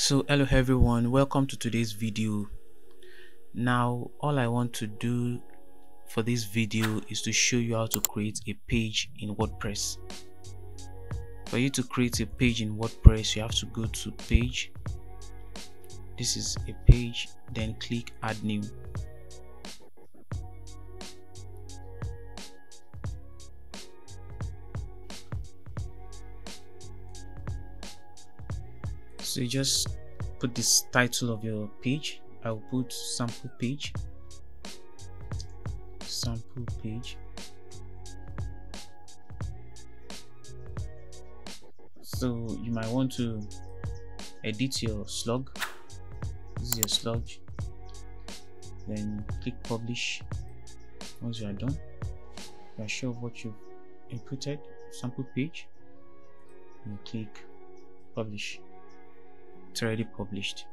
So hello everyone, welcome to today's video. Now all I want to do for this video is to show you how to create a page in WordPress. For you to create a page in WordPress, you have to go to page. This is a page, then click add new. So you just put this title of your page. I'll put sample page. So you might want to edit your slug. This is your slug. Then click publish. Once you are done, you are sure of what you've inputted, sample page, and click publish. It's already published.